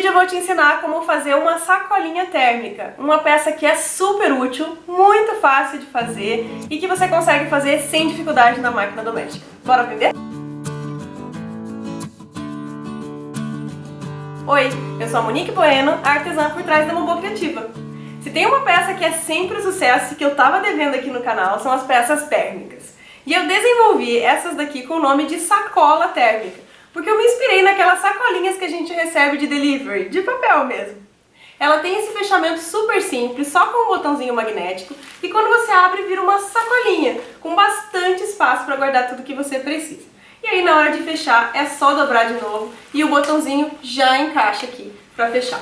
eu vou te ensinar como fazer uma sacolinha térmica, uma peça que é super útil, muito fácil de fazer e que você consegue fazer sem dificuldade na máquina doméstica. Bora aprender? Oi, eu sou a Monique Bueno, a artesã por trás da Mobo Criativa. Se tem uma peça que é sempre sucesso e que eu tava devendo aqui no canal, são as peças térmicas. E eu desenvolvi essas daqui com o nome de sacola térmica, porque eu me inspirei naquelas sacolinhas que a gente recebe de delivery, de papel mesmo. Ela tem esse fechamento super simples, só com um botãozinho magnético, e quando você abre vira uma sacolinha, com bastante espaço para guardar tudo que você precisa. E aí na hora de fechar é só dobrar de novo e o botãozinho já encaixa aqui para fechar.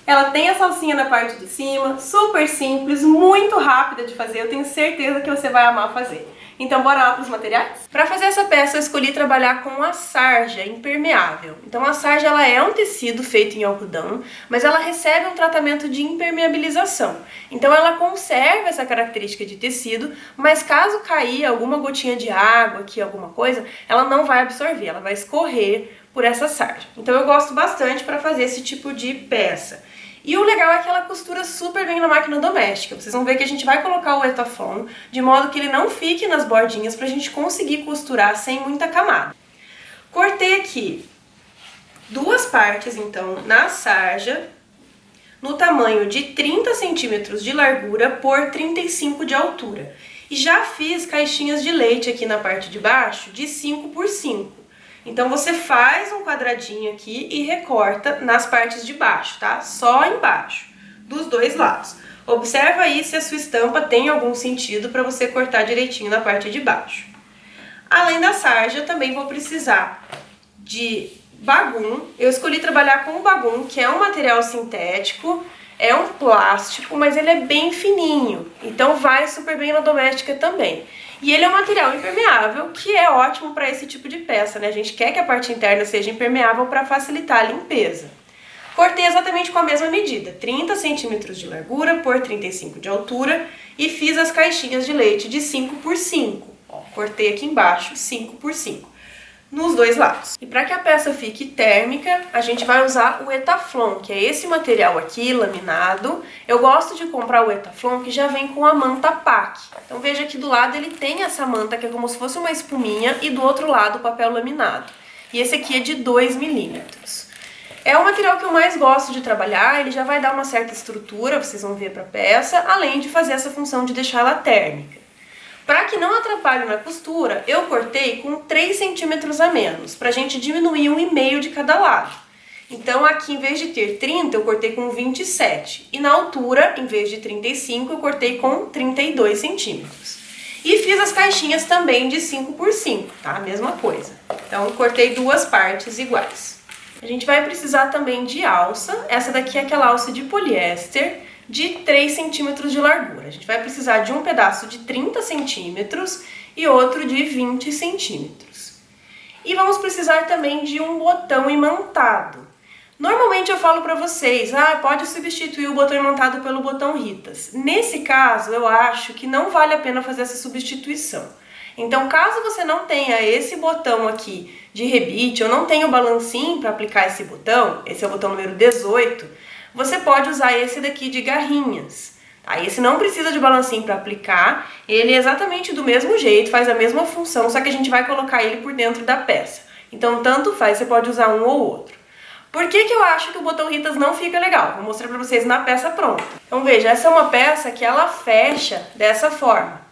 Ela tem a salsinha na parte de cima, super simples, muito rápida de fazer, eu tenho certeza que você vai amar fazer. Então bora lá para os materiais? Para fazer essa peça eu escolhi trabalhar com a sarja impermeável. Então a sarja ela é um tecido feito em algodão, mas ela recebe um tratamento de impermeabilização. Então ela conserva essa característica de tecido, mas caso cair alguma gotinha de água aqui, alguma coisa, ela não vai absorver, ela vai escorrer por essa sarja. Então eu gosto bastante para fazer esse tipo de peça. E o legal é que ela costura super bem na máquina doméstica. Vocês vão ver que a gente vai colocar o Etaflon de modo que ele não fique nas bordinhas pra gente conseguir costurar sem muita camada. Cortei aqui duas partes, então, na sarja, no tamanho de 30 centímetros de largura por 35 de altura. E já fiz caixinhas de leite aqui na parte de baixo de 5 por 5. Então você faz um quadradinho aqui e recorta nas partes de baixo, tá? Só embaixo, dos dois lados. Observa aí se a sua estampa tem algum sentido para você cortar direitinho na parte de baixo. Além da sarja, também vou precisar de bagum. Eu escolhi trabalhar com o bagum, que é um material sintético, é um plástico, mas ele é bem fininho, então vai super bem na doméstica também. E ele é um material impermeável, que é ótimo para esse tipo de peça, né? A gente quer que a parte interna seja impermeável para facilitar a limpeza. Cortei exatamente com a mesma medida, 30 centímetros de largura por 35 de altura, e fiz as caixinhas de leite de 5 por 5. Ó, cortei aqui embaixo 5 por 5. Nos dois lados. E para que a peça fique térmica, a gente vai usar o Etaflon, que é esse material aqui, laminado. Eu gosto de comprar o Etaflon que já vem com a manta PAC. Então veja que do lado ele tem essa manta que é como se fosse uma espuminha e do outro lado o papel laminado. E esse aqui é de 2 milímetros. É o material que eu mais gosto de trabalhar, ele já vai dar uma certa estrutura, vocês vão ver para a peça, além de fazer essa função de deixar ela térmica. Para que não atrapalhe na costura, eu cortei com 3 centímetros a menos, para a gente diminuir 1,5 de cada lado. Então aqui, em vez de ter 30, eu cortei com 27. E na altura, em vez de 35, eu cortei com 32 centímetros. E fiz as caixinhas também de 5 por 5, tá? A mesma coisa. Então cortei duas partes iguais. A gente vai precisar também de alça. Essa daqui é aquela alça de poliéster, de 3 centímetros de largura. A gente vai precisar de um pedaço de 30 centímetros e outro de 20 centímetros. E vamos precisar também de um botão imantado. Normalmente eu falo para vocês, pode substituir o botão imantado pelo botão Ritas. Nesse caso, eu acho que não vale a pena fazer essa substituição. Então, caso você não tenha esse botão aqui de rebite, ou não tenha o balancinho para aplicar esse botão, esse é o botão número 18, você pode usar esse daqui de garrinhas. Tá? Esse não precisa de balancinho para aplicar, ele é exatamente do mesmo jeito, faz a mesma função, só que a gente vai colocar ele por dentro da peça. Então tanto faz, você pode usar um ou outro. Por que eu acho que o botão Ritas não fica legal? Vou mostrar para vocês na peça pronta. Então veja, essa é uma peça que ela fecha dessa forma.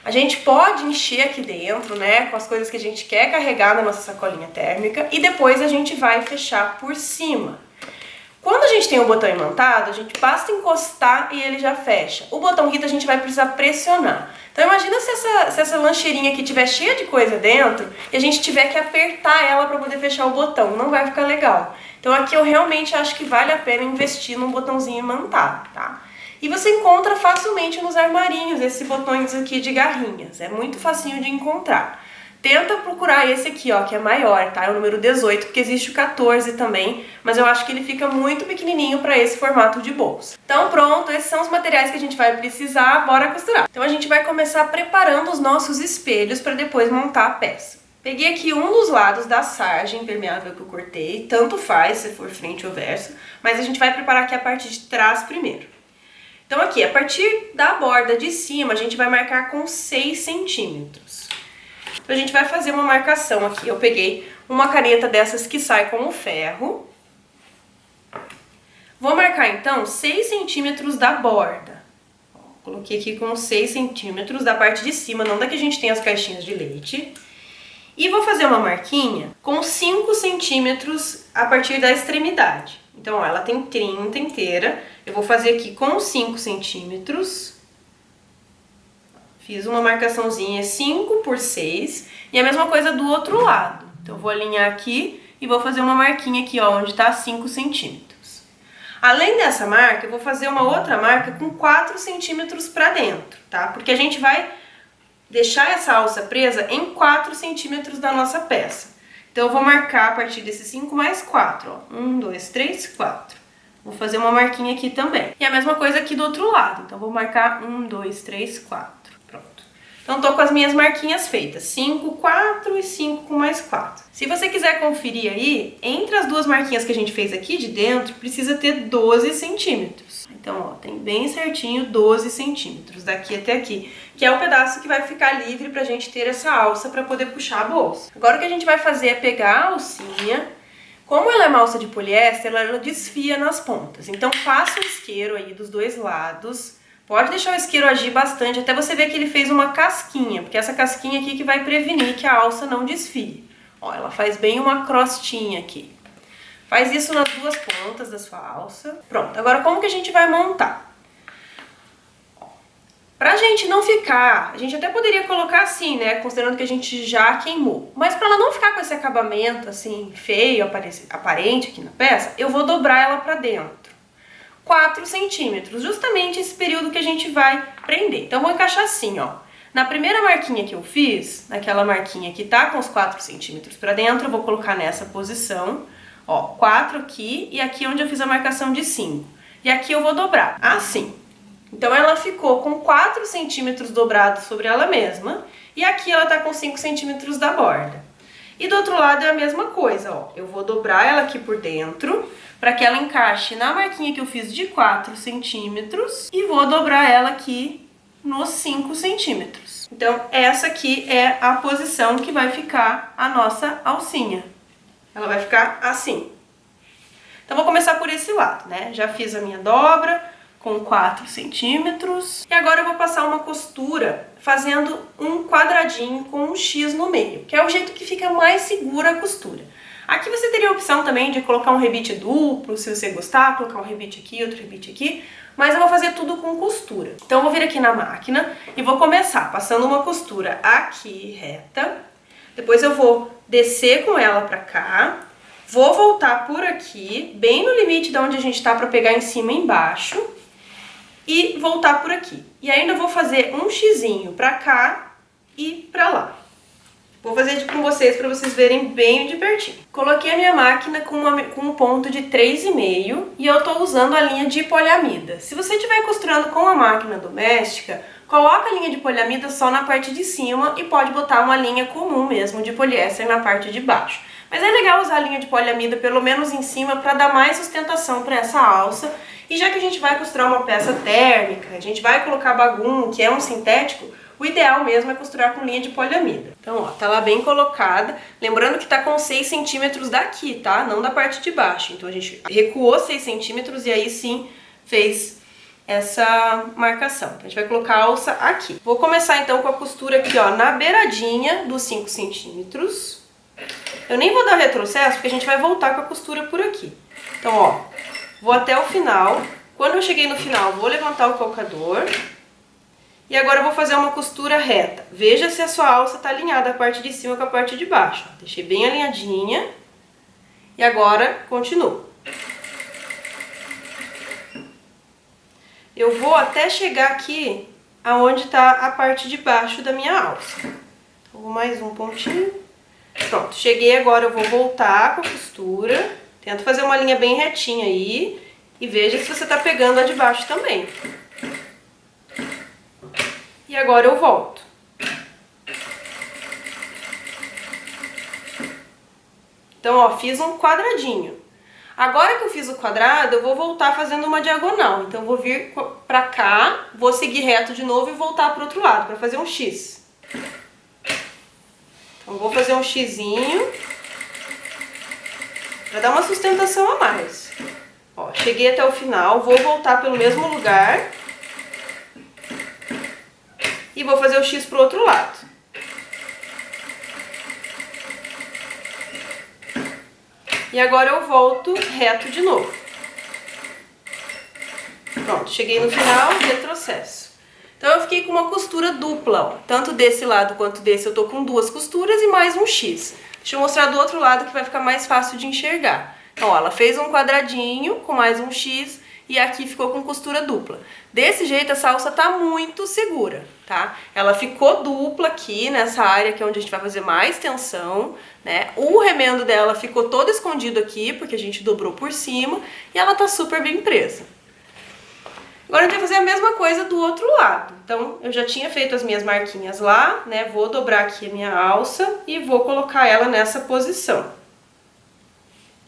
A gente pode encher aqui dentro, né, com as coisas que a gente quer carregar na nossa sacolinha térmica e depois a gente vai fechar por cima. Quando a gente tem o botão imantado, a gente basta encostar e ele já fecha. O botão Rita a gente vai precisar pressionar. Então imagina se essa lancheirinha aqui estiver cheia de coisa dentro e a gente tiver que apertar ela para poder fechar o botão. Não vai ficar legal. Então aqui eu realmente acho que vale a pena investir num botãozinho imantado, tá? E você encontra facilmente nos armarinhos esses botões aqui de garrinhas. É muito facinho de encontrar. Tenta procurar esse aqui, ó, que é maior, tá? É o número 18, porque existe o 14 também, mas eu acho que ele fica muito pequenininho para esse formato de bolsa. Então pronto, esses são os materiais que a gente vai precisar, bora costurar. Então a gente vai começar preparando os nossos espelhos para depois montar a peça. Peguei aqui um dos lados da sarja impermeável que eu cortei, tanto faz se for frente ou verso, mas a gente vai preparar aqui a parte de trás primeiro. Então aqui, a partir da borda de cima, a gente vai marcar com 6 centímetros. Então a gente vai fazer uma marcação aqui. Eu peguei uma caneta dessas que sai com o ferro. Vou marcar então 6 centímetros da borda. Coloquei aqui com 6 centímetros da parte de cima, não da que a gente tem as caixinhas de leite. E vou fazer uma marquinha com 5 centímetros a partir da extremidade. Então, ó, ela tem 30 inteira. Eu vou fazer aqui com 5 centímetros. Fiz uma marcaçãozinha 5 por 6. E a mesma coisa do outro lado. Então, eu vou alinhar aqui e vou fazer uma marquinha aqui, ó, onde tá 5 centímetros. Além dessa marca, eu vou fazer uma outra marca com 4 centímetros pra dentro, tá? Porque a gente vai deixar essa alça presa em 4 centímetros da nossa peça. Então, eu vou marcar a partir desses 5 mais 4, ó. 1, 2, 3, 4. Vou fazer uma marquinha aqui também. E a mesma coisa aqui do outro lado. Então, vou marcar 1, 2, 3, 4. Pronto. Então, tô com as minhas marquinhas feitas. 5, 4 e 5 com mais 4. Se você quiser conferir aí, entre as duas marquinhas que a gente fez aqui de dentro, precisa ter 12 centímetros. Então, ó, tem bem certinho 12 centímetros daqui até aqui, que é o pedaço que vai ficar livre pra gente ter essa alça pra poder puxar a bolsa. Agora o que a gente vai fazer é pegar a alcinha. Como ela é uma alça de poliéster, ela desfia nas pontas. Então, faça o isqueiro aí dos dois lados. Pode deixar o isqueiro agir bastante, até você ver que ele fez uma casquinha, porque essa casquinha aqui que vai prevenir que a alça não desfie. Ó, ela faz bem uma crostinha aqui. Faz isso nas duas pontas da sua alça. Pronto, agora como que a gente vai montar? Pra gente não ficar, a gente até poderia colocar assim, né, considerando que a gente já queimou. Mas pra ela não ficar com esse acabamento assim, feio, aparente aqui na peça, eu vou dobrar ela pra dentro. 4 centímetros, justamente esse período que a gente vai prender. Então, vou encaixar assim, ó. Na primeira marquinha que eu fiz, naquela marquinha que tá com os 4 centímetros pra dentro, eu vou colocar nessa posição. Ó, 4 aqui e aqui onde eu fiz a marcação de 5. E aqui eu vou dobrar, assim. Então ela ficou com 4 centímetros dobrados sobre ela mesma. E aqui ela tá com 5 centímetros da borda. E do outro lado é a mesma coisa, ó. Eu vou dobrar ela aqui por dentro, para que ela encaixe na marquinha que eu fiz de 4 centímetros. E vou dobrar ela aqui nos 5 centímetros. Então essa aqui é a posição que vai ficar a nossa alcinha. Ela vai ficar assim. Então, vou começar por esse lado, né? Já fiz a minha dobra com 4 centímetros. E agora eu vou passar uma costura fazendo um quadradinho com um X no meio, que é o jeito que fica mais segura a costura. Aqui você teria a opção também de colocar um rebite duplo, se você gostar, colocar um rebite aqui, outro rebite aqui. Mas eu vou fazer tudo com costura. Então, eu vou vir aqui na máquina e vou começar passando uma costura aqui reta. Depois eu vou descer com ela pra cá, vou voltar por aqui, bem no limite de onde a gente tá pra pegar em cima e embaixo, e voltar por aqui. E ainda vou fazer um xizinho pra cá e pra lá. Vou fazer com vocês pra vocês verem bem de pertinho. Coloquei a minha máquina com um ponto de 3,5 e eu tô usando a linha de poliamida. Se você estiver costurando com a máquina doméstica, coloca a linha de poliamida só na parte de cima e pode botar uma linha comum mesmo de poliéster na parte de baixo. Mas é legal usar a linha de poliamida pelo menos em cima para dar mais sustentação para essa alça. E já que a gente vai costurar uma peça térmica, a gente vai colocar bagum, que é um sintético, o ideal mesmo é costurar com linha de poliamida. Então, ó, tá lá bem colocada. Lembrando que tá com 6 centímetros daqui, tá? Não da parte de baixo. Então, a gente recuou 6 centímetros e aí sim fez essa marcação. Então, a gente vai colocar a alça aqui. Vou começar então com a costura aqui, ó, na beiradinha dos 5 centímetros. Eu nem vou dar retrocesso, porque a gente vai voltar com a costura por aqui. Então, ó, vou até o final. Quando eu cheguei no final, vou levantar o calcador. E agora eu vou fazer uma costura reta. Veja se a sua alça tá alinhada a parte de cima com a parte de baixo. Deixei bem alinhadinha. E agora, continuo. Eu vou até chegar aqui, aonde tá a parte de baixo da minha alça. Então, vou mais um pontinho. Pronto, cheguei agora, eu vou voltar com a costura. Tento fazer uma linha bem retinha aí. E veja se você tá pegando a de baixo também. E agora eu volto. Então, ó, fiz um quadradinho. Agora que eu fiz o quadrado, eu vou voltar fazendo uma diagonal. Então, eu vou vir pra cá, vou seguir reto de novo e voltar pro outro lado, pra fazer um X. Então, vou fazer um xizinho pra dar uma sustentação a mais. Ó, cheguei até o final, vou voltar pelo mesmo lugar e vou fazer o X pro outro lado. E agora eu volto reto de novo. Pronto, cheguei no final, retrocesso. Então eu fiquei com uma costura dupla, ó. Tanto desse lado quanto desse eu tô com 2 costuras e mais um X. Deixa eu mostrar do outro lado que vai ficar mais fácil de enxergar. Então, ó, ela fez um quadradinho com mais um X e aqui ficou com costura dupla. Desse jeito essa alça tá muito segura, tá? Ela ficou dupla aqui nessa área que é onde a gente vai fazer mais tensão, né? O remendo dela ficou todo escondido aqui porque a gente dobrou por cima e ela tá super bem presa. Agora a gente vai fazer a mesma coisa do outro lado. Então, eu já tinha feito as minhas marquinhas lá, né? Vou dobrar aqui a minha alça e vou colocar ela nessa posição.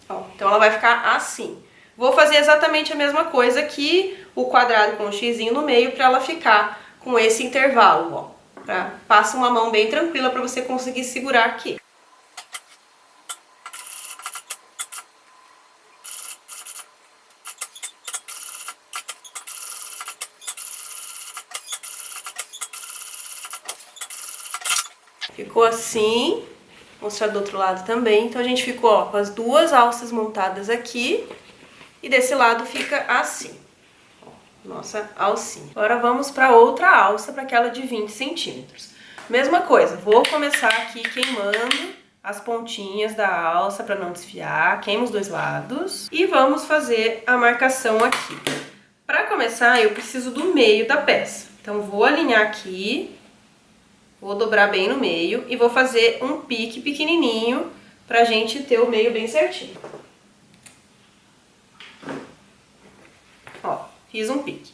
Ó, então, ela vai ficar assim. Vou fazer exatamente a mesma coisa aqui, o quadrado com o xizinho no meio, para ela ficar com esse intervalo, ó. Passa uma mão bem tranquila para você conseguir segurar aqui. Ficou assim, vou mostrar do outro lado também. Então a gente ficou, ó, com as 2 alças montadas aqui e desse lado fica assim, ó, nossa alcinha. Agora vamos para outra alça, para aquela de 20 centímetros. Mesma coisa, vou começar aqui queimando as pontinhas da alça para não desfiar, queima os 2 lados e vamos fazer a marcação aqui. Para começar, eu preciso do meio da peça, então vou alinhar aqui. Vou dobrar bem no meio e vou fazer um pique pequenininho pra gente ter o meio bem certinho. Ó, fiz um pique.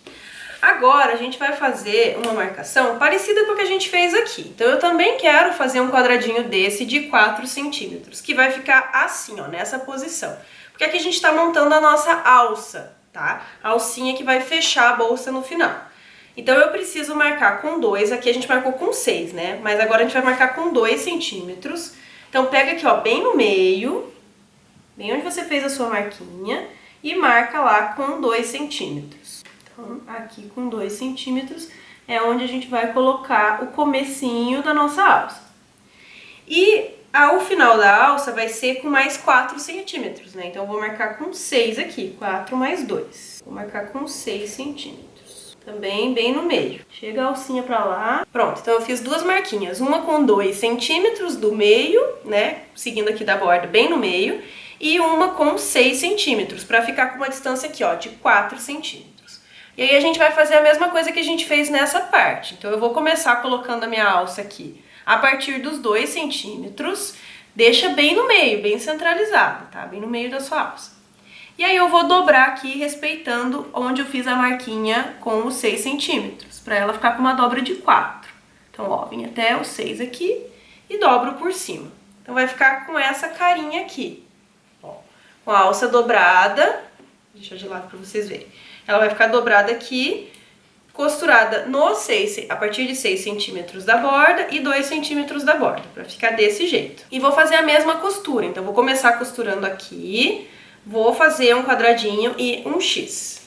Agora a gente vai fazer uma marcação parecida com a que a gente fez aqui. Então eu também quero fazer um quadradinho desse de 4 centímetros, que vai ficar assim, ó, nessa posição. Porque aqui a gente tá montando a nossa alça, tá? A alcinha que vai fechar a bolsa no final. Então eu preciso marcar com 2, aqui a gente marcou com 6, né? Mas agora a gente vai marcar com 2 centímetros. Então pega aqui, ó, bem no meio, bem onde você fez a sua marquinha, e marca lá com 2 centímetros. Então aqui com 2 centímetros é onde a gente vai colocar o comecinho da nossa alça. E o final da alça vai ser com mais 4 centímetros, né? Então eu vou marcar com 6 aqui, 4 mais 2. Vou marcar com 6 centímetros. Também bem no meio. Chega a alcinha pra lá. Pronto, então eu fiz 2 marquinhas. Uma com 2 centímetros do meio, né? Seguindo aqui da borda bem no meio. E uma com 6 centímetros, pra ficar com uma distância aqui, ó, de 4 centímetros. E aí a gente vai fazer a mesma coisa que a gente fez nessa parte. Então eu vou começar colocando a minha alça aqui a partir dos 2 centímetros. Deixa bem no meio, bem centralizado, tá? Bem no meio da sua alça. E aí eu vou dobrar aqui respeitando onde eu fiz a marquinha com os 6 centímetros, pra ela ficar com uma dobra de 4. Então, ó, vim até os 6 aqui e dobro por cima. Então vai ficar com essa carinha aqui, ó, com a alça dobrada, deixa de lado pra vocês verem. Ela vai ficar dobrada aqui, costurada no 6, a partir de 6 centímetros da borda e 2 centímetros da borda, pra ficar desse jeito. E vou fazer a mesma costura, então vou começar costurando aqui. Vou fazer um quadradinho e um X.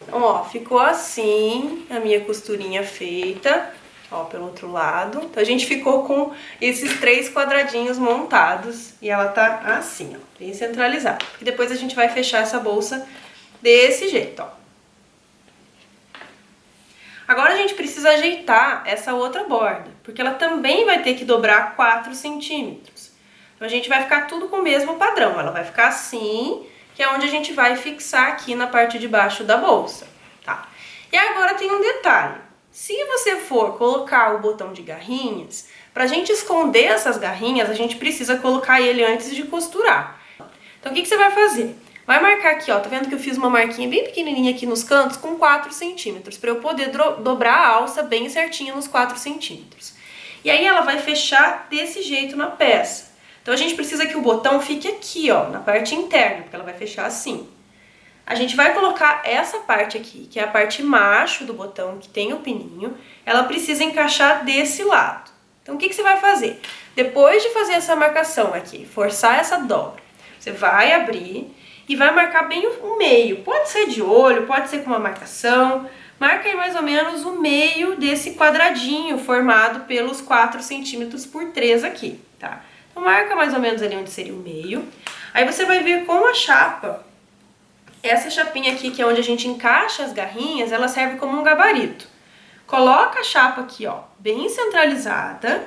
Então, ó, ficou assim a minha costurinha feita, ó, pelo outro lado. Então, a gente ficou com esses 3 quadradinhos montados e ela tá assim, ó, bem centralizada. E depois a gente vai fechar essa bolsa desse jeito, ó. Agora a gente precisa ajeitar essa outra borda, porque ela também vai ter que dobrar 4 centímetros. Então a gente vai ficar tudo com o mesmo padrão, ela vai ficar assim, que é onde a gente vai fixar aqui na parte de baixo da bolsa, tá? E agora tem um detalhe, se você for colocar o botão de garrinhas, pra gente esconder essas garrinhas, a gente precisa colocar ele antes de costurar. Então o que você vai fazer? Vai marcar aqui, ó, tá vendo que eu fiz uma marquinha bem pequenininha aqui nos cantos com 4 centímetros, pra eu poder dobrar a alça bem certinha nos 4 centímetros. E aí ela vai fechar desse jeito na peça. Então a gente precisa que o botão fique aqui, ó, na parte interna, porque ela vai fechar assim. A gente vai colocar essa parte aqui, que é a parte macho do botão, que tem o pininho, ela precisa encaixar desse lado. Então o que você vai fazer? Depois de fazer essa marcação aqui, forçar essa dobra, você vai abrir e vai marcar bem o meio. Pode ser de olho, pode ser com uma marcação. Marca aí mais ou menos o meio desse quadradinho formado pelos 4 centímetros por 3 aqui, tá? Então marca mais ou menos ali onde seria o meio. Aí você vai vir com a chapa. Essa chapinha aqui, que é onde a gente encaixa as garrinhas, ela serve como um gabarito. Coloca a chapa aqui, ó, bem centralizada.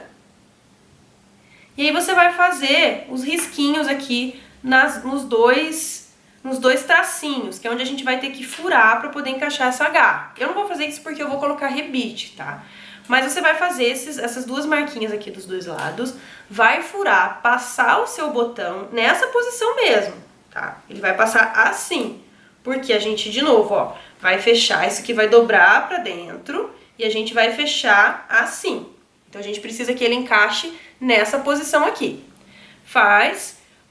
E aí você vai fazer os risquinhos aqui nos dois tracinhos, que é onde a gente vai ter que furar para poder encaixar essa garra. Eu não vou fazer isso porque eu vou colocar rebite, tá? Mas você vai fazer essas duas marquinhas aqui dos dois lados, vai furar, passar o seu botão nessa posição mesmo, tá? Ele vai passar assim. Porque a gente, de novo, ó, vai fechar, isso aqui vai dobrar pra dentro e a gente vai fechar assim. Então a gente precisa que ele encaixe nessa posição aqui.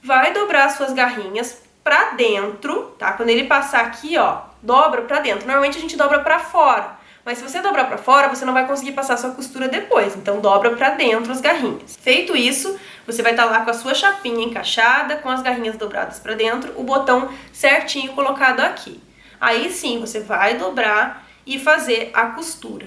Vai dobrar as suas garrinhas pra dentro, tá? Quando ele passar aqui, ó, dobra pra dentro. Normalmente a gente dobra pra fora, mas se você dobrar pra fora, você não vai conseguir passar a sua costura depois. Então dobra pra dentro as garrinhas. Feito isso, você vai estar lá com a sua chapinha encaixada, com as garrinhas dobradas pra dentro, o botão certinho colocado aqui. Aí sim, você vai dobrar e fazer a costura.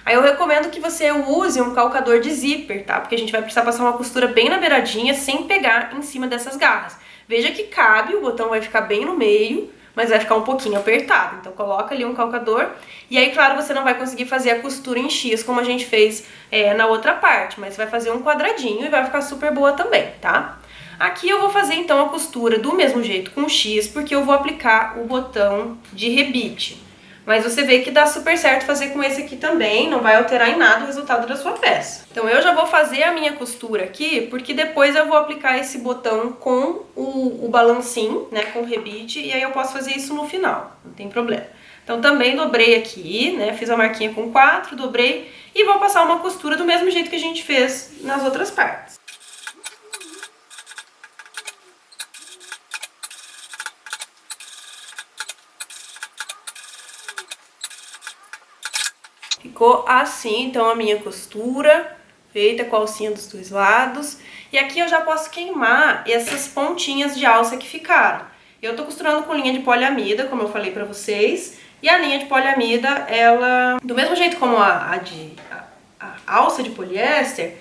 Aí eu recomendo que você use um calcador de zíper, tá? Porque a gente vai precisar passar uma costura bem na beiradinha, sem pegar em cima dessas garras. Veja que cabe, o botão vai ficar bem no meio, mas vai ficar um pouquinho apertado. Então coloca ali um calcador. E aí, claro, você não vai conseguir fazer a costura em X, como a gente fez na outra parte, mas vai fazer um quadradinho e vai ficar super boa também, tá? Aqui eu vou fazer então a costura do mesmo jeito com X, porque eu vou aplicar o botão de rebite. Mas você vê que dá super certo fazer com esse aqui também, não vai alterar em nada o resultado da sua peça. Então eu já vou fazer a minha costura aqui, porque depois eu vou aplicar esse botão com o balancinho, né, com o rebite, e aí eu posso fazer isso no final, não tem problema. Então também dobrei aqui, né, fiz a marquinha com 4, dobrei, e vou passar uma costura do mesmo jeito que a gente fez nas outras partes. Ficou assim, então, a minha costura, feita com a alcinha dos dois lados. E aqui eu já posso queimar essas pontinhas de alça que ficaram. Eu tô costurando com linha de poliamida, como eu falei pra vocês. E a linha de poliamida, ela, do mesmo jeito como a alça de poliéster,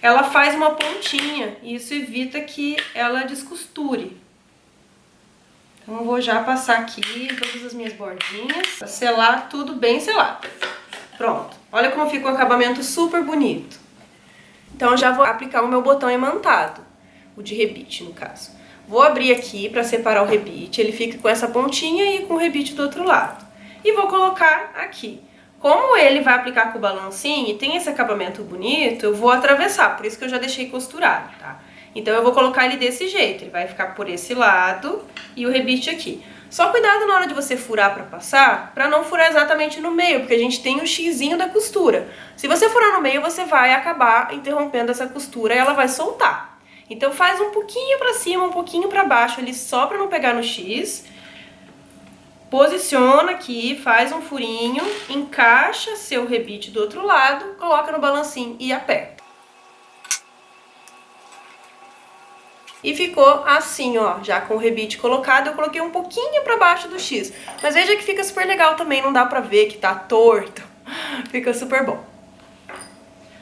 ela faz uma pontinha. E isso evita que ela descosture. Então eu vou já passar aqui todas as minhas bordinhas, pra selar tudo bem selado. Pronto, olha como fica o acabamento super bonito. Então eu já vou aplicar o meu botão imantado, o de rebite no caso. Vou abrir aqui para separar o rebite, ele fica com essa pontinha e com o rebite do outro lado. E vou colocar aqui. Como ele vai aplicar com o balancinho e tem esse acabamento bonito, eu vou atravessar, por isso que eu já deixei costurado, tá? Então eu vou colocar ele desse jeito, ele vai ficar por esse lado e o rebite aqui. Só cuidado na hora de você furar para passar, para não furar exatamente no meio, porque a gente tem o xizinho da costura. Se você furar no meio, você vai acabar interrompendo essa costura e ela vai soltar. Então faz um pouquinho para cima, um pouquinho para baixo ali, só para não pegar no X. Posiciona aqui, faz um furinho, encaixa seu rebite do outro lado, coloca no balancinho e aperta. E ficou assim, ó, já com o rebite colocado, eu coloquei um pouquinho pra baixo do X. Mas veja que fica super legal também, não dá pra ver que tá torto. Fica super bom.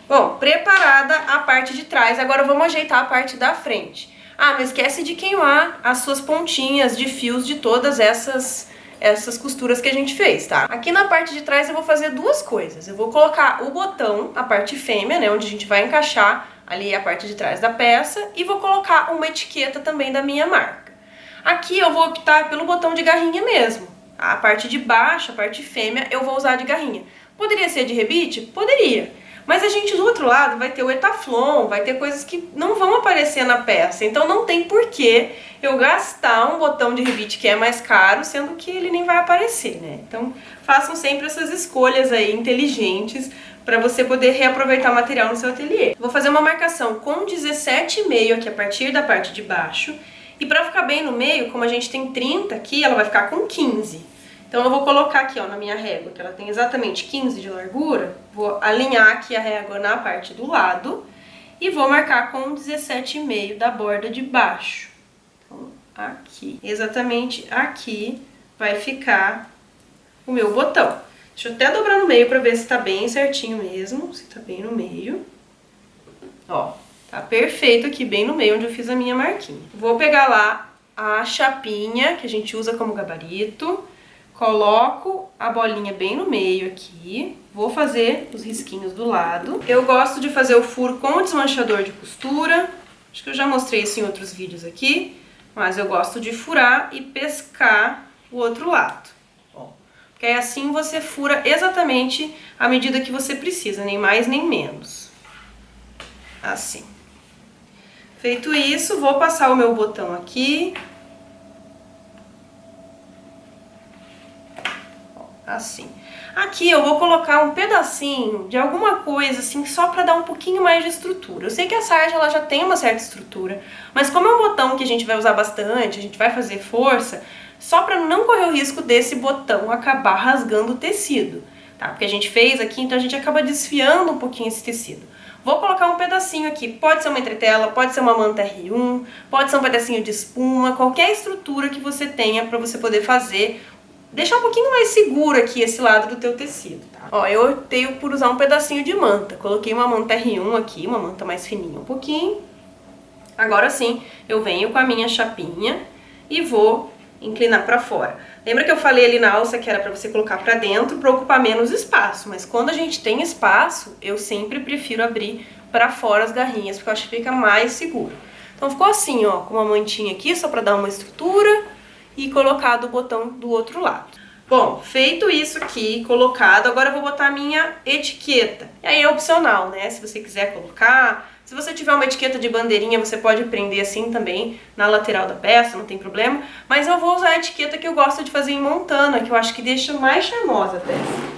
Bom, preparada a parte de trás, agora vamos ajeitar a parte da frente. Ah, não esquece de queimar as suas pontinhas de fios de todas essas costuras que a gente fez, tá? Aqui na parte de trás eu vou fazer duas coisas. Eu vou colocar o botão, a parte fêmea, né, onde a gente vai encaixar ali a parte de trás da peça, e vou colocar uma etiqueta também da minha marca. Aqui eu vou optar pelo botão de garrinha mesmo. A parte de baixo, a parte fêmea, eu vou usar de garrinha. Poderia ser de rebite? Poderia. Mas a gente do outro lado vai ter o Etaflon, vai ter coisas que não vão aparecer na peça, então não tem porquê eu gastar um botão de rebite que é mais caro, sendo que ele nem vai aparecer, né? Então façam sempre essas escolhas aí inteligentes para você poder reaproveitar material no seu ateliê. Vou fazer uma marcação com 17,5 aqui a partir da parte de baixo, e para ficar bem no meio, como a gente tem 30 aqui, ela vai ficar com 15. Então eu vou colocar aqui, ó, na minha régua, que ela tem exatamente 15 de largura, vou alinhar aqui a régua na parte do lado e vou marcar com 17,5 da borda de baixo. Então, aqui, exatamente aqui vai ficar o meu botão. Deixa eu até dobrar no meio pra ver se tá bem certinho mesmo, se tá bem no meio. Ó, tá perfeito aqui, bem no meio onde eu fiz a minha marquinha. Vou pegar lá a chapinha que a gente usa como gabarito. Coloco a bolinha bem no meio aqui, vou fazer os risquinhos do lado. Eu gosto de fazer o furo com o desmanchador de costura, acho que eu já mostrei isso em outros vídeos aqui, mas eu gosto de furar e pescar o outro lado. Ó, porque aí assim você fura exatamente a medida que você precisa, nem mais nem menos. Assim. Feito isso, vou passar o meu botão aqui. Assim. Aqui eu vou colocar um pedacinho de alguma coisa assim, só pra dar um pouquinho mais de estrutura. Eu sei que a sarja ela já tem uma certa estrutura, mas como é um botão que a gente vai usar bastante, a gente vai fazer força, só pra não correr o risco desse botão acabar rasgando o tecido, tá? Porque a gente fez aqui, então a gente acaba desfiando um pouquinho esse tecido. Vou colocar um pedacinho aqui, pode ser uma entretela, pode ser uma manta R1, pode ser um pedacinho de espuma, qualquer estrutura que você tenha pra você poder fazer. Deixar um pouquinho mais seguro aqui esse lado do teu tecido, tá? Ó, eu optei por usar um pedacinho de manta. Coloquei uma manta R1 aqui, uma manta mais fininha um pouquinho. Agora sim, eu venho com a minha chapinha e vou inclinar pra fora. Lembra que eu falei ali na alça que era pra você colocar pra dentro pra ocupar menos espaço, mas quando a gente tem espaço, eu sempre prefiro abrir pra fora as garrinhas, porque eu acho que fica mais seguro. Então ficou assim, ó, com uma mantinha aqui, só pra dar uma estrutura, e colocado o botão do outro lado. Bom, feito isso aqui, colocado, agora eu vou botar a minha etiqueta. E aí é opcional, né? Se você quiser colocar, se você tiver uma etiqueta de bandeirinha, você pode prender assim também na lateral da peça, não tem problema. Mas eu vou usar a etiqueta que eu gosto de fazer em montana, que eu acho que deixa mais charmosa a peça.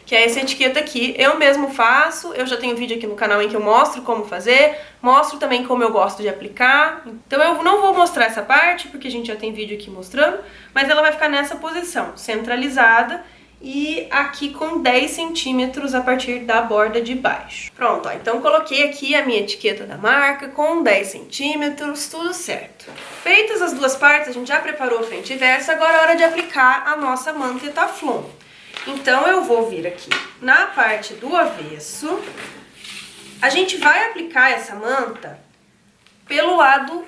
Que é essa etiqueta aqui, eu mesmo faço, eu já tenho vídeo aqui no canal em que eu mostro como fazer, mostro também como eu gosto de aplicar, então eu não vou mostrar essa parte, porque a gente já tem vídeo aqui mostrando, mas ela vai ficar nessa posição, centralizada e aqui com 10 centímetros a partir da borda de baixo. Pronto, ó, então coloquei aqui a minha etiqueta da marca com 10 centímetros, tudo certo. Feitas as duas partes, a gente já preparou a frente e verso, agora é hora de aplicar a nossa manta Etaflon. Então eu vou vir aqui na parte do avesso, a gente vai aplicar essa manta pelo lado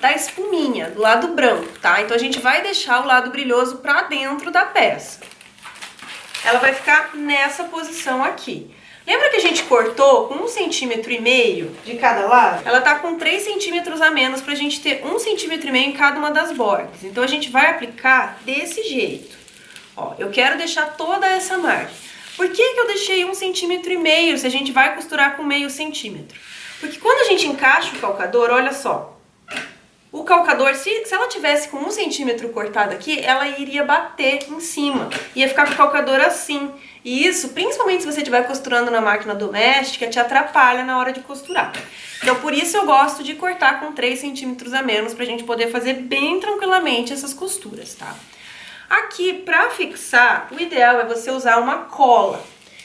da espuminha, do lado branco, tá? Então a gente vai deixar o lado brilhoso pra dentro da peça. Ela vai ficar nessa posição aqui. Lembra que a gente cortou com 1,5 cm de cada lado? Ela tá com 3 centímetros a menos pra gente ter 1,5 cm em cada uma das bordas. Então a gente vai aplicar desse jeito. Ó, eu quero deixar toda essa margem. Por que eu deixei 1,5 cm se a gente vai costurar com meio centímetro? Porque quando a gente encaixa o calcador, olha só. O calcador, se ela tivesse com 1 centímetro cortado aqui, ela iria bater em cima. Ia ficar com o calcador assim. E isso, principalmente se você estiver costurando na máquina doméstica, te atrapalha na hora de costurar. Então por isso eu gosto de cortar com 3 centímetros a menos pra gente poder fazer bem tranquilamente essas costuras, tá? Aqui, pra fixar, o ideal é você usar uma cola.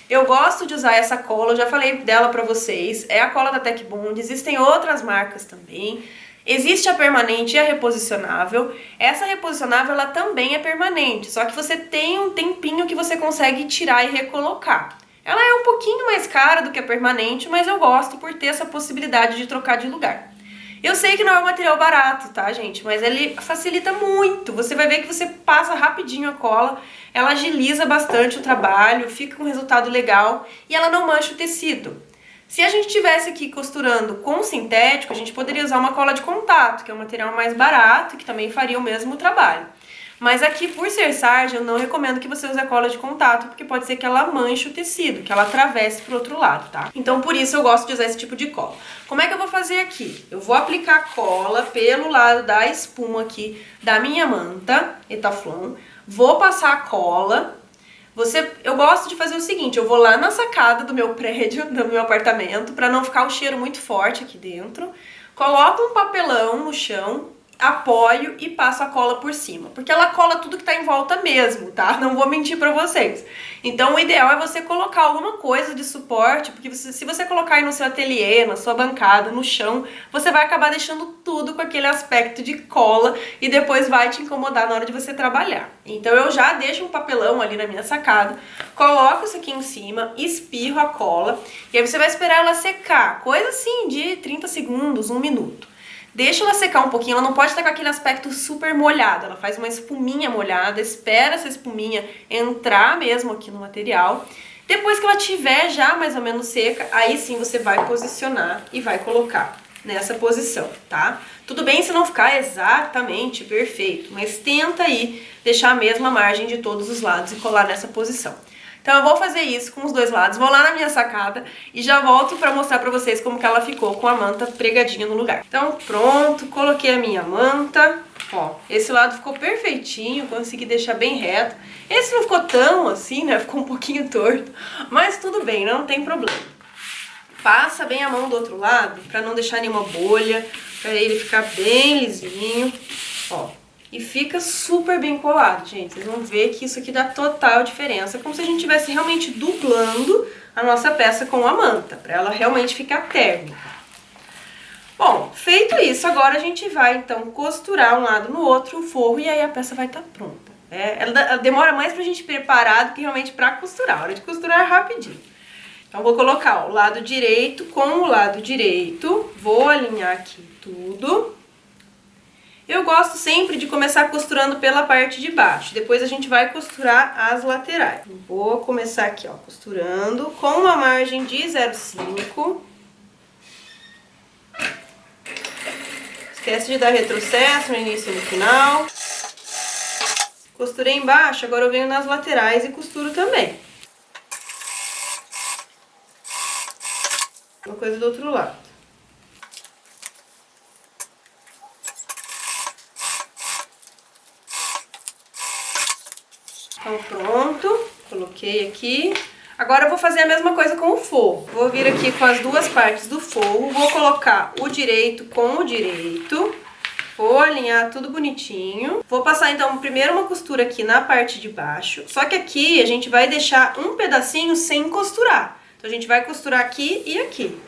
Eu gosto de usar essa cola, eu já falei dela pra vocês, é a cola da Tecbond, existem outras marcas também. Existe a permanente e a reposicionável. Essa reposicionável, ela também é permanente, só que você tem um tempinho que você consegue tirar e recolocar. Ela é um pouquinho mais cara do que a permanente, mas eu gosto por ter essa possibilidade de trocar de lugar. Eu sei que não é um material barato, tá, gente? Mas ele facilita muito. Você vai ver que você passa rapidinho a cola, ela agiliza bastante o trabalho, fica com um resultado legal e ela não mancha o tecido. Se a gente estivesse aqui costurando com sintético, a gente poderia usar uma cola de contato, que é um material mais barato e que também faria o mesmo trabalho. Mas aqui, por ser sarja, eu não recomendo que você use a cola de contato, porque pode ser que ela manche o tecido, que ela atravesse pro outro lado, tá? Então, por isso eu gosto de usar esse tipo de cola. Como é que eu vou fazer aqui? Eu vou aplicar cola pelo lado da espuma aqui da minha manta Etaflon. Vou passar a cola. Eu gosto de fazer o seguinte, eu vou lá na sacada do meu prédio, do meu apartamento, pra não ficar o cheiro muito forte aqui dentro. Coloco um papelão no chão, apoio e passo a cola por cima, porque ela cola tudo que tá em volta mesmo, tá? Não vou mentir pra vocês. Então o ideal é você colocar alguma coisa de suporte, porque se você colocar aí no seu ateliê, na sua bancada, no chão, você vai acabar deixando tudo com aquele aspecto de cola e depois vai te incomodar na hora de você trabalhar. Então eu já deixo um papelão ali na minha sacada, coloco isso aqui em cima, espirro a cola e aí você vai esperar ela secar, coisa assim de 30 segundos, 1 minuto. Deixa ela secar um pouquinho, ela não pode estar com aquele aspecto super molhado, ela faz uma espuminha molhada, espera essa espuminha entrar mesmo aqui no material. Depois que ela tiver já mais ou menos seca, aí sim você vai posicionar e vai colocar nessa posição, tá? Tudo bem se não ficar exatamente perfeito, mas tenta aí deixar a mesma margem de todos os lados e colar nessa posição. Então eu vou fazer isso com os dois lados, vou lá na minha sacada e já volto pra mostrar pra vocês como que ela ficou com a manta pregadinha no lugar. Então pronto, coloquei a minha manta, ó, esse lado ficou perfeitinho, consegui deixar bem reto. Esse não ficou tão assim, né, ficou um pouquinho torto, mas tudo bem, não tem problema. Passa bem a mão do outro lado pra não deixar nenhuma bolha, pra ele ficar bem lisinho, ó. E fica super bem colado, gente. Vocês vão ver que isso aqui dá total diferença. Como se a gente estivesse realmente dublando a nossa peça com a manta, para ela realmente ficar térmica. Bom, feito isso, agora a gente vai, então, costurar um lado no outro o forro e aí a peça vai estar pronta. Ela demora mais pra gente preparar do que realmente pra costurar. A hora de costurar é rapidinho. Então, vou colocar ó, o lado direito com o lado direito. Vou alinhar aqui tudo. Eu gosto sempre de começar costurando pela parte de baixo, depois a gente vai costurar as laterais. Vou começar aqui, ó, costurando com uma margem de 0,5. Esquece de dar retrocesso no início e no final. Costurei embaixo, agora eu venho nas laterais e costuro também. Uma coisa do outro lado. Então pronto, coloquei aqui. Agora eu vou fazer a mesma coisa com o forro. Vou vir aqui com as duas partes do forro, vou colocar o direito com o direito. Vou alinhar tudo bonitinho. Vou passar então primeiro uma costura aqui na parte de baixo. Só que aqui a gente vai deixar um pedacinho sem costurar. Então a gente vai costurar aqui e aqui.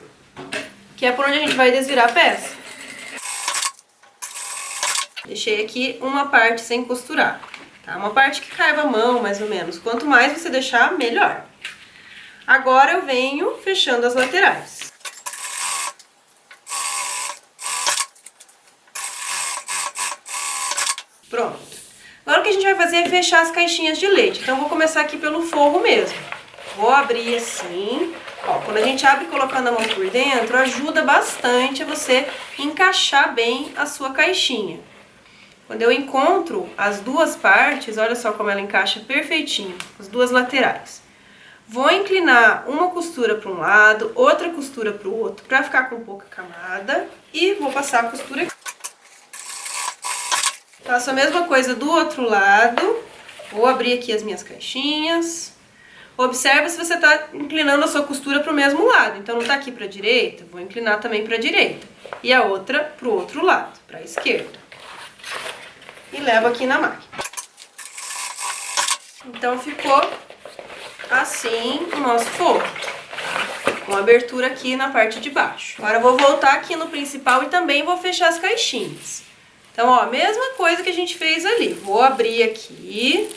Que é por onde a gente vai desvirar a peça. Deixei aqui uma parte sem costurar. Tá? Uma parte que caiba a mão, mais ou menos. Quanto mais você deixar, melhor. Agora eu venho fechando as laterais. Pronto. Agora o que a gente vai fazer é fechar as caixinhas de leite. Então eu vou começar aqui pelo forro mesmo. Vou abrir assim. Ó, quando a gente abre colocando a mão por dentro, ajuda bastante a você encaixar bem a sua caixinha. Quando eu encontro as duas partes, olha só como ela encaixa perfeitinho, as duas laterais. Vou inclinar uma costura para um lado, outra costura para o outro, para ficar com pouca camada. E vou passar a costura aqui. Faço a mesma coisa do outro lado. Vou abrir aqui as minhas caixinhas. Observe se você está inclinando a sua costura para o mesmo lado. Então, não está aqui para a direita, vou inclinar também para a direita. E a outra para o outro lado, para a esquerda. E levo aqui na máquina. Então ficou assim o nosso forro, com abertura aqui na parte de baixo. Agora eu vou voltar aqui no principal e também vou fechar as caixinhas. Então, ó, mesma coisa que a gente fez ali. Vou abrir aqui,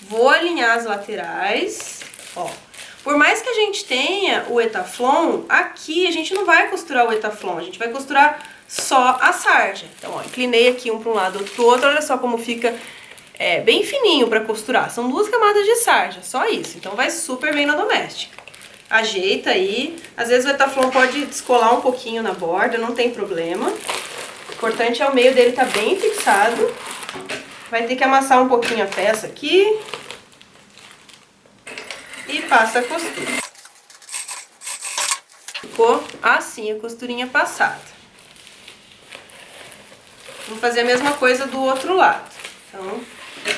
vou alinhar as laterais, ó. Por mais que a gente tenha o Etaflon, aqui a gente não vai costurar o Etaflon, a gente vai costurar só a sarja. Então, ó, inclinei aqui um para um lado, outro pro outro, olha só como fica bem fininho para costurar. São 2 camadas de sarja, só isso. Então vai super bem na doméstica. Ajeita aí. Às vezes o Etaflon pode descolar um pouquinho na borda, não tem problema. O importante é o meio dele tá bem fixado. vai ter que amassar um pouquinho a peça aqui e passa a costura. Ficou assim a costurinha passada. Vamos fazer a mesma coisa do outro lado. Então,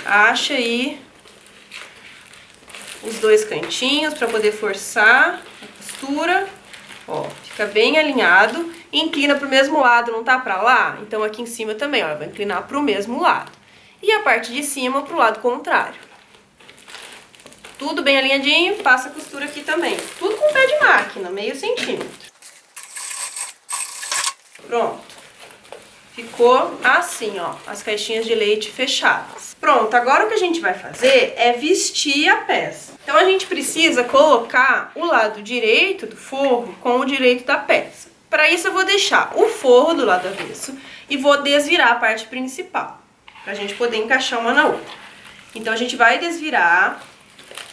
acha aí os dois cantinhos para poder forçar a costura. Ó, fica bem alinhado. Inclina pro mesmo lado, não tá pra lá? Então aqui em cima também, ó, vai inclinar pro mesmo lado. E a parte de cima pro lado contrário. Tudo bem alinhadinho, passa a costura aqui também. Tudo com pé de máquina, meio centímetro. Pronto. Ficou assim, ó, as caixinhas de leite fechadas. Pronto, agora o que a gente vai fazer é vestir a peça. Então a gente precisa colocar o lado direito do forro com o direito da peça. Para isso eu vou deixar o forro do lado avesso e vou desvirar a parte principal, pra gente poder encaixar uma na outra. Então a gente vai desvirar,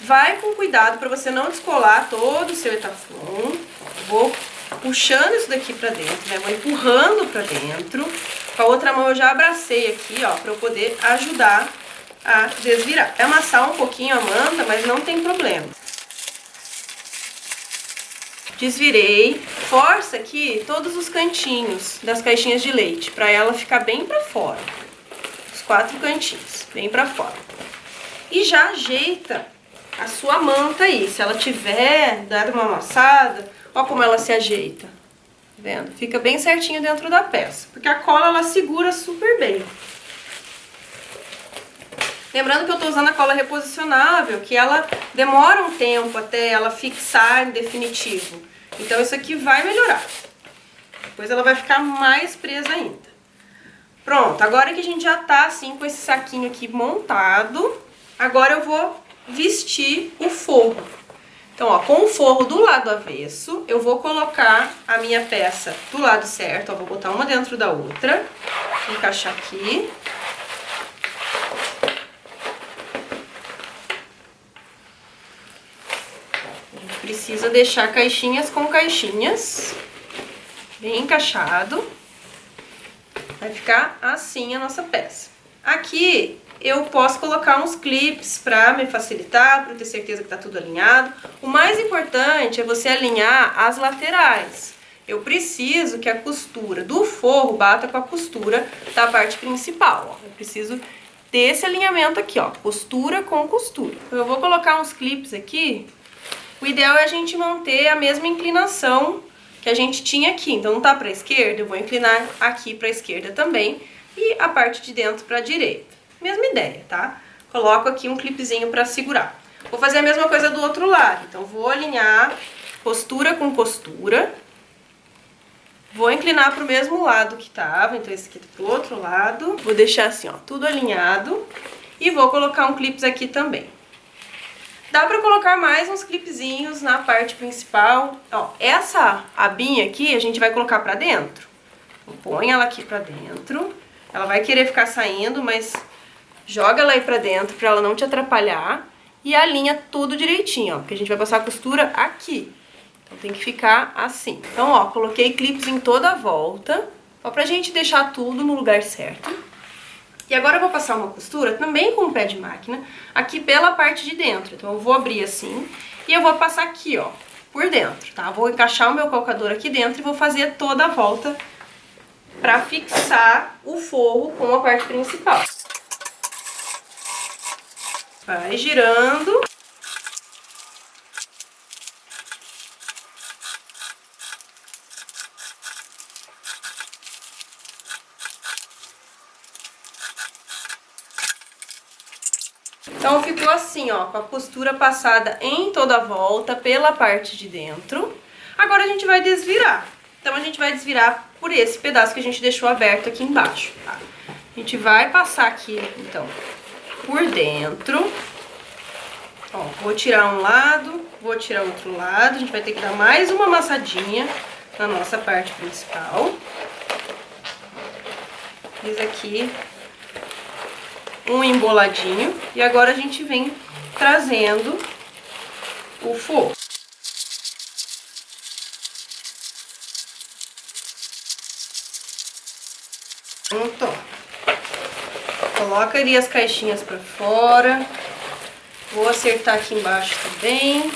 vai com cuidado para você não descolar todo o seu etaflon. Vou puxando isso daqui pra dentro, né? Vou empurrando pra dentro. Com a outra mão eu já abracei aqui, ó, pra eu poder ajudar a desvirar. É amassar um pouquinho a manta, mas não tem problema. Desvirei. Força aqui todos os cantinhos das caixinhas de leite, pra ela ficar bem pra fora. Os 4 cantinhos, bem pra fora. E já ajeita a sua manta aí. Se ela tiver dado uma amassada, ó como ela se ajeita, tá vendo? Fica bem certinho dentro da peça, porque a cola ela segura super bem. Lembrando que eu tô usando a cola reposicionável, que ela demora um tempo até ela fixar em definitivo. Então isso aqui vai melhorar. Depois ela vai ficar mais presa ainda. Pronto, agora que a gente já tá assim com esse saquinho aqui montado, agora eu vou vestir o forro. Então, ó, com o forro do lado avesso, eu vou colocar a minha peça do lado certo, ó, vou botar uma dentro da outra, encaixar aqui. A gente precisa deixar caixinhas com caixinhas, bem encaixado. Vai ficar assim a nossa peça. Aqui eu posso colocar uns clips para me facilitar, para eu ter certeza que tá tudo alinhado. O mais importante é você alinhar as laterais. Eu preciso que a costura do forro bata com a costura da parte principal, ó. Eu preciso ter esse alinhamento aqui, ó, costura com costura. Então, eu vou colocar uns clips aqui. O ideal é a gente manter a mesma inclinação que a gente tinha aqui. Então, não tá para a esquerda, eu vou inclinar aqui para a esquerda também e a parte de dentro para a direita. Mesma ideia, tá? Coloco aqui um clipezinho pra segurar. Vou fazer a mesma coisa do outro lado. Então, vou alinhar costura com costura. Vou inclinar pro mesmo lado que tava. Então, esse aqui tá pro outro lado. Vou deixar assim, ó, tudo alinhado. E vou colocar um clips aqui também. Dá pra colocar mais uns clipezinhos na parte principal. Ó, essa abinha aqui a gente vai colocar pra dentro. Põe ela aqui pra dentro. Ela vai querer ficar saindo, mas joga ela aí pra dentro pra ela não te atrapalhar. E alinha tudo direitinho, ó, porque a gente vai passar a costura aqui. Então tem que ficar assim. Então, ó, coloquei clips em toda a volta, ó, pra gente deixar tudo no lugar certo. E agora eu vou passar uma costura também com o pé de máquina, aqui pela parte de dentro. Então eu vou abrir assim e eu vou passar aqui, ó, por dentro, tá? Vou encaixar o meu calcador aqui dentro e vou fazer toda a volta pra fixar o forro com a parte principal. Vai girando. Então ficou assim, ó, com a costura passada em toda a volta pela parte de dentro. Agora a gente vai desvirar. Então a gente vai desvirar por esse pedaço que a gente deixou aberto aqui embaixo, tá? A gente vai passar aqui, então, por dentro. Ó, vou tirar um lado, vou tirar outro lado. A gente vai ter que dar mais uma amassadinha na nossa parte principal. Fiz aqui um emboladinho. E agora a gente vem trazendo o forro. Pronto. Coloca ali as caixinhas pra fora. Vou acertar aqui embaixo também.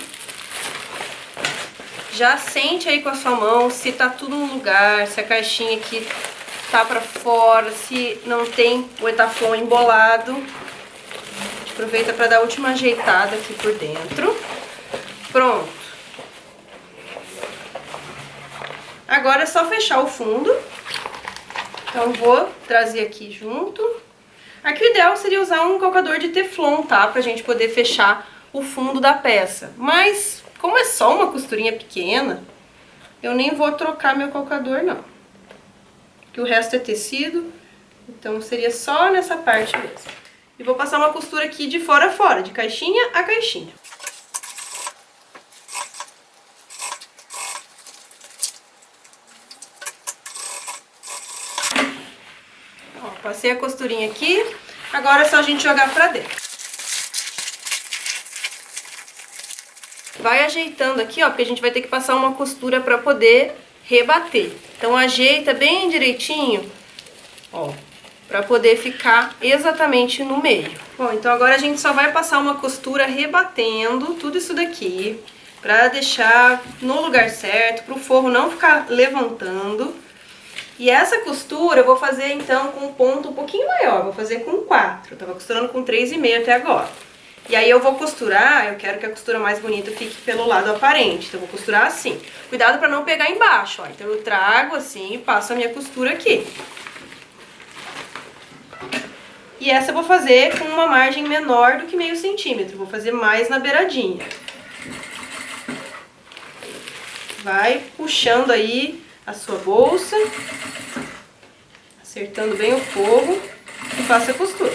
Já sente aí com a sua mão se tá tudo no lugar, se a caixinha aqui tá pra fora, se não tem o Etaflon embolado. A gente aproveita pra dar a última ajeitada aqui por dentro. Pronto. Agora é só fechar o fundo. Então vou trazer aqui junto. Aqui o ideal seria usar um calcador de teflon, tá? Pra gente poder fechar o fundo da peça. Mas, como é só uma costurinha pequena, eu nem vou trocar meu calcador, não. Porque o resto é tecido, então seria só nessa parte mesmo. E vou passar uma costura aqui de fora a fora, de caixinha a caixinha. Ó, passei a costurinha aqui, agora é só a gente jogar pra dentro. Vai ajeitando aqui, ó, porque a gente vai ter que passar uma costura pra poder rebater. Então ajeita bem direitinho, ó, pra poder ficar exatamente no meio. Bom, então agora a gente só vai passar uma costura rebatendo tudo isso daqui, pra deixar no lugar certo, pro forro não ficar levantando. E essa costura eu vou fazer então com um ponto um pouquinho maior, vou fazer com 4. Eu tava costurando com 3,5 até agora. E aí eu vou costurar, eu quero que a costura mais bonita fique pelo lado aparente, então eu vou costurar assim. Cuidado pra não pegar embaixo, ó. Então eu trago assim e passo a minha costura aqui. E essa eu vou fazer com uma margem menor do que meio centímetro, vou fazer mais na beiradinha. Vai puxando aí a sua bolsa, acertando bem o forro e faça a costura.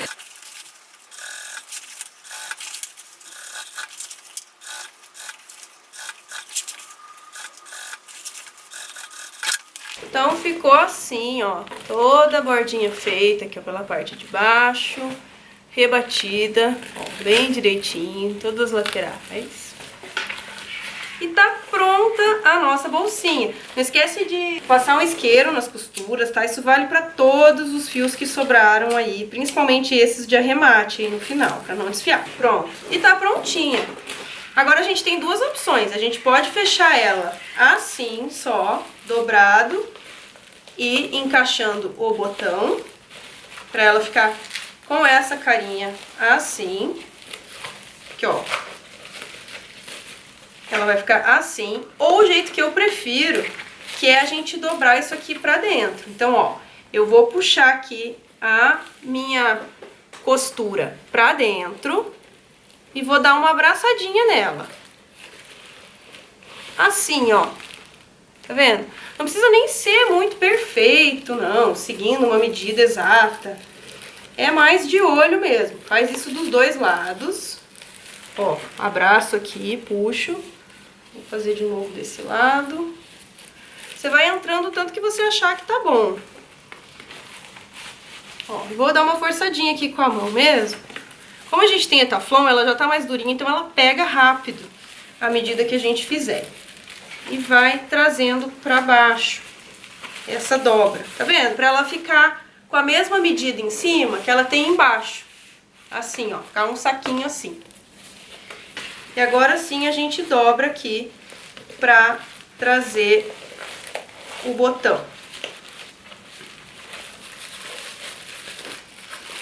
Então ficou assim, ó, toda a bordinha feita aqui ó, pela parte de baixo, rebatida, ó, bem direitinho, todas as laterais. E tá pronta a nossa bolsinha. Não esquece de passar um isqueiro nas costuras, tá? Isso vale pra todos os fios que sobraram aí, principalmente esses de arremate aí no final, pra não desfiar. Pronto. E tá prontinha. Agora a gente tem duas opções. A gente pode fechar ela assim, só, dobrado, e encaixando o botão, pra ela ficar com essa carinha assim. Aqui, ó. Ela vai ficar assim, ou o jeito que eu prefiro, que é a gente dobrar isso aqui pra dentro. Então, ó, eu vou puxar aqui a minha costura pra dentro e vou dar uma abraçadinha nela. Assim, ó. Tá vendo? Não precisa nem ser muito perfeito, não, seguindo uma medida exata. É mais de olho mesmo. Faz isso dos dois lados. Ó, abraço aqui, puxo. Vou fazer de novo desse lado. Você vai entrando o tanto que você achar que tá bom. Ó, vou dar uma forçadinha aqui com a mão mesmo. Como a gente tem Etaflon, ela já tá mais durinha, então ela pega rápido à medida que a gente fizer. E vai trazendo pra baixo essa dobra. Tá vendo? Pra ela ficar com a mesma medida em cima que ela tem embaixo. Assim, ó, ficar um saquinho assim. E agora sim a gente dobra aqui pra trazer o botão.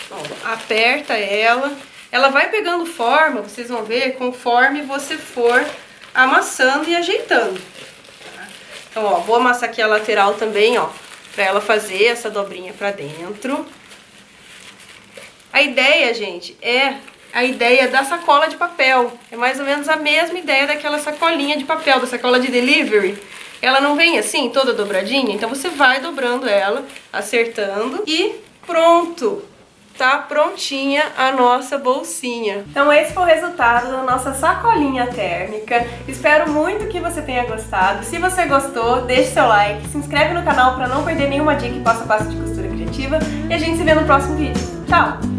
Ó, aperta ela. Ela vai pegando forma, vocês vão ver, conforme você for amassando e ajeitando. Tá? Então, ó, vou amassar aqui a lateral também, ó, pra ela fazer essa dobrinha pra dentro. A ideia, gente, é a ideia da sacola de papel. É mais ou menos a mesma ideia daquela sacolinha de papel, da sacola de delivery. Ela não vem assim, toda dobradinha? Então você vai dobrando ela, acertando e pronto! Tá prontinha a nossa bolsinha. Então esse foi o resultado da nossa sacolinha térmica. Espero muito que você tenha gostado. Se você gostou, deixe seu like, se inscreve no canal para não perder nenhuma dica e passo a passo de costura criativa. E a gente se vê no próximo vídeo. Tchau!